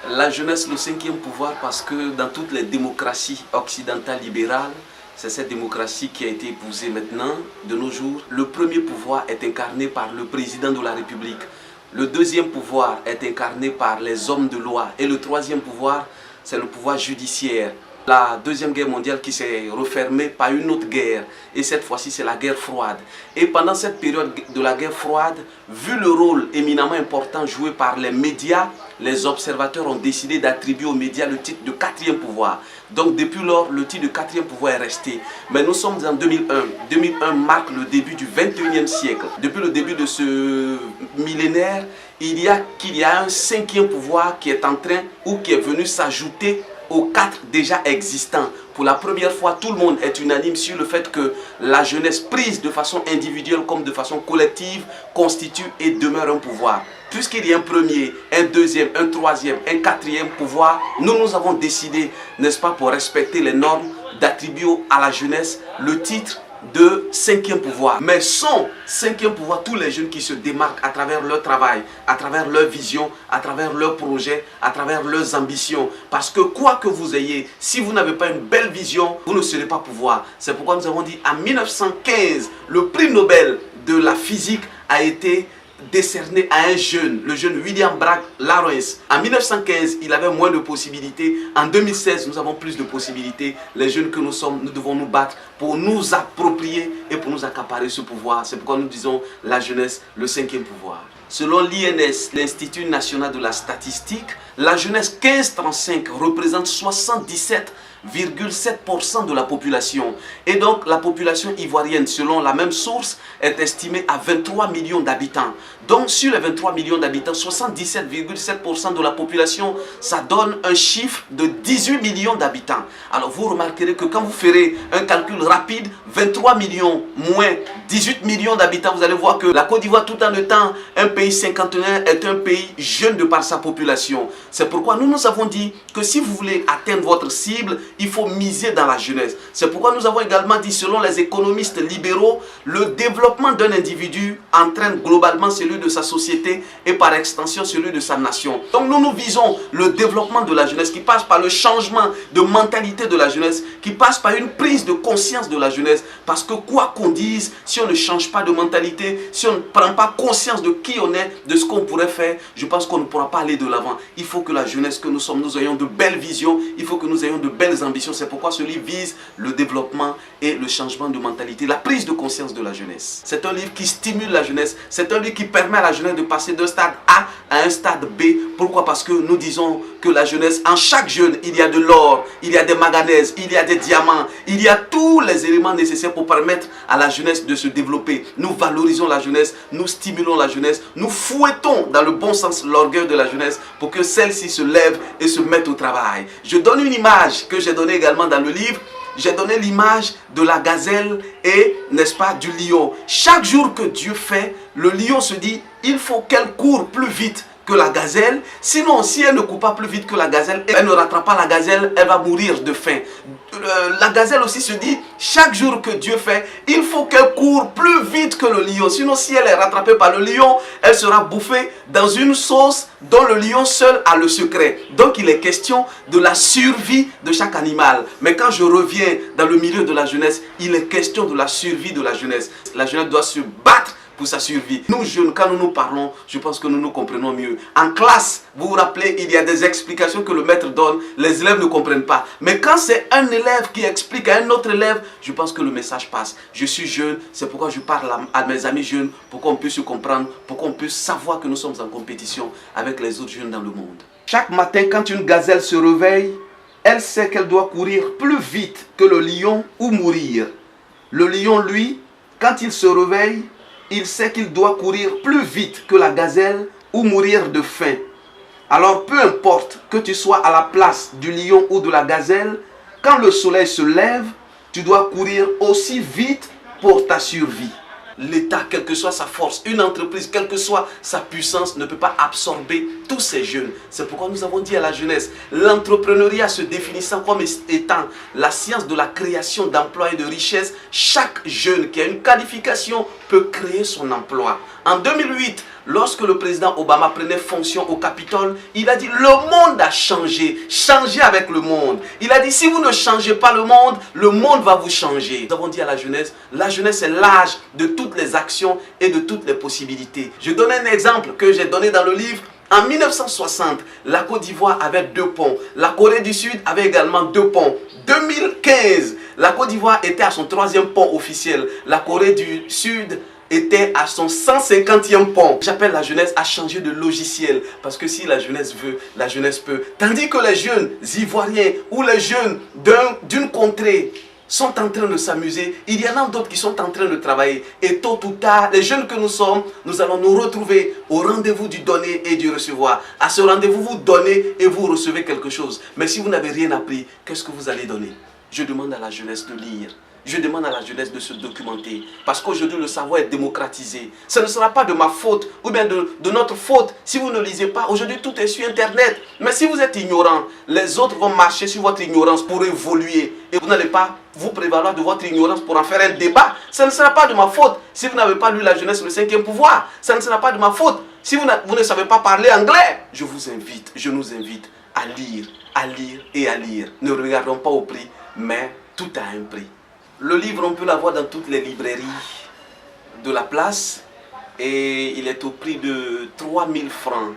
La jeunesse, le cinquième pouvoir, parce que dans toutes les démocraties occidentales libérales, c'est cette démocratie qui a été épousée maintenant, de nos jours. Le premier pouvoir est incarné par le président de la République. Le deuxième pouvoir est incarné par les hommes de loi. Et le troisième pouvoir, c'est le pouvoir judiciaire. La Deuxième Guerre mondiale qui s'est refermée par une autre guerre. Et cette fois-ci, c'est la guerre froide. Et pendant cette période de la guerre froide, vu le rôle éminemment important joué par les médias, les observateurs ont décidé d'attribuer aux médias le titre de quatrième pouvoir. Donc depuis lors, le titre de quatrième pouvoir est resté. Mais nous sommes en 2001. 2001 marque le début du 21e siècle. Depuis le début de ce millénaire, il y a un cinquième pouvoir qui est en train ou qui est venu s'ajouter aux quatre déjà existants. Pour la première fois, tout le monde est unanime sur le fait que la jeunesse prise de façon individuelle comme de façon collective constitue et demeure un pouvoir. Puisqu'il y a un premier, un deuxième, un troisième, un quatrième pouvoir, nous avons décidé, n'est-ce pas, pour respecter les normes, d'attribuer à la jeunesse le titre de cinquième pouvoir. Mais son cinquième pouvoir, tous les jeunes qui se démarquent à travers leur travail, à travers leur vision, à travers leurs projets, à travers leurs ambitions. Parce que quoi que vous ayez, si vous n'avez pas une belle vision, vous ne serez pas pouvoir. C'est pourquoi nous avons dit en 1915, le prix Nobel de la physique a été décerné à un jeune, le jeune William Bragg Lawrence. En 1915, il avait moins de possibilités. En 2016, nous avons plus de possibilités. Les jeunes que nous sommes, nous devons nous battre pour nous approprier et pour nous accaparer ce pouvoir. C'est pourquoi nous disons la jeunesse, le cinquième pouvoir. Selon l'INS, l'Institut national de la statistique, la jeunesse 15-35 représente 77,7% de la population. Et donc la population ivoirienne, selon la même source, est estimée à 23 millions d'habitants. Donc sur les 23 millions d'habitants, 77,7% de la population, ça donne un chiffre de 18 millions d'habitants. Alors vous remarquerez que quand vous ferez un calcul rapide, 23 millions moins 18 millions d'habitants, vous allez voir que la Côte d'Ivoire, tout en étant un pays cinquantenaire, est un pays jeune de par sa population. C'est pourquoi nous avons dit que si vous voulez atteindre votre cible, il faut miser dans la jeunesse. C'est pourquoi nous avons également dit, selon les économistes libéraux, le développement d'un individu entraîne globalement celui de sa société et par extension celui de sa nation. Donc nous visons le développement de la jeunesse qui passe par le changement de mentalité de la jeunesse, qui passe par une prise de conscience de la jeunesse. Parce que quoi qu'on dise, si on ne change pas de mentalité, si on ne prend pas conscience de qui on est, de ce qu'on pourrait faire, je pense qu'on ne pourra pas aller de l'avant. Il faut que la jeunesse que nous sommes, nous ayons de belles visions, il faut que nous ayons de belles ambitions. C'est pourquoi ce livre vise le développement et le changement de mentalité, la prise de conscience de la jeunesse. C'est un livre qui stimule la jeunesse, c'est un livre qui permet à la jeunesse de passer d'un stade A à un stade B. Pourquoi? Parce que nous disons que la jeunesse, en chaque jeune, il y a de l'or, il y a des manganèses, il y a des diamants, il y a tous les éléments nécessaires pour permettre à la jeunesse de se développer. Nous valorisons la jeunesse, nous stimulons la jeunesse, nous fouettons dans le bon sens l'orgueil de la jeunesse pour que celle-ci se lève et se mette au travail. Je donne une image que j'ai donnée également dans le livre. J'ai donné l'image de la gazelle et, n'est-ce pas, du lion. Chaque jour que Dieu fait, le lion se dit, il faut qu'elle court plus vite que la gazelle. Sinon, si elle ne court pas plus vite que la gazelle, elle ne rattrape pas la gazelle, elle va mourir de faim. La gazelle aussi se dit, chaque jour que Dieu fait, il faut qu'elle court plus vite que le lion. Sinon, si elle est rattrapée par le lion, elle sera bouffée dans une sauce dont le lion seul a le secret. Donc, il est question de la survie de chaque animal. Mais quand je reviens dans le milieu de la jeunesse, il est question de la survie de la jeunesse. La jeunesse doit se battre pour sa survie. Nous jeunes, quand nous nous parlons, je pense que nous nous comprenons mieux. En classe, vous vous rappelez, il y a des explications que le maître donne, les élèves ne comprennent pas. Mais quand c'est un élève qui explique à un autre élève, je pense que le message passe. Je suis jeune, c'est pourquoi je parle à mes amis jeunes, pour qu'on puisse se comprendre, pour qu'on puisse savoir que nous sommes en compétition avec les autres jeunes dans le monde. Chaque matin, quand une gazelle se réveille, elle sait qu'elle doit courir plus vite que le lion ou mourir. Le lion, lui, quand il se réveille, il sait qu'il doit courir plus vite que la gazelle ou mourir de faim. Alors peu importe que tu sois à la place du lion ou de la gazelle, quand le soleil se lève, tu dois courir aussi vite pour ta survie. L'État, quelle que soit sa force, une entreprise, quelle que soit sa puissance, ne peut pas absorber tous ces jeunes. C'est pourquoi nous avons dit à la jeunesse, l'entrepreneuriat se définissant comme étant la science de la création d'emplois et de richesses, chaque jeune qui a une qualification peut créer son emploi. En 2008, lorsque le président Obama prenait fonction au Capitole, il a dit le monde a changé. Changez avec le monde. Il a dit si vous ne changez pas le monde va vous changer. Nous avons dit à la jeunesse est l'âge de toutes les actions et de toutes les possibilités. Je donne un exemple que j'ai donné dans le livre. En 1960, la Côte d'Ivoire avait 2 ponts. La Corée du Sud avait également 2 ponts. 2015, la Côte d'Ivoire était à son 3e pont officiel. La Corée du Sud était à son 150e pont. J'appelle la jeunesse à changer de logiciel. Parce que si la jeunesse veut, la jeunesse peut. Tandis que les jeunes ivoiriens ou les jeunes d'une contrée sont en train de s'amuser, il y en a d'autres qui sont en train de travailler. Et tôt ou tard, les jeunes que nous sommes, nous allons nous retrouver au rendez-vous du donner et du recevoir. À ce rendez-vous, vous donnez et vous recevez quelque chose. Mais si vous n'avez rien appris, qu'est-ce que vous allez donner? Je demande à la jeunesse de lire. Je demande à la jeunesse de se documenter. Parce qu'aujourd'hui, le savoir est démocratisé. Ce ne sera pas de ma faute ou bien de notre faute si vous ne lisez pas. Aujourd'hui, tout est sur Internet. Mais si vous êtes ignorant, les autres vont marcher sur votre ignorance pour évoluer. Et vous n'allez pas vous prévaloir de votre ignorance pour en faire un débat. Ce ne sera pas de ma faute si vous n'avez pas lu la jeunesse, le 5e pouvoir. Ce ne sera pas de ma faute si vous ne savez pas parler anglais. Je vous invite, je nous invite à lire et à lire. Ne regardons pas au prix, mais tout a un prix. Le livre, on peut l'avoir dans toutes les librairies de la place et il est au prix de 3000 francs.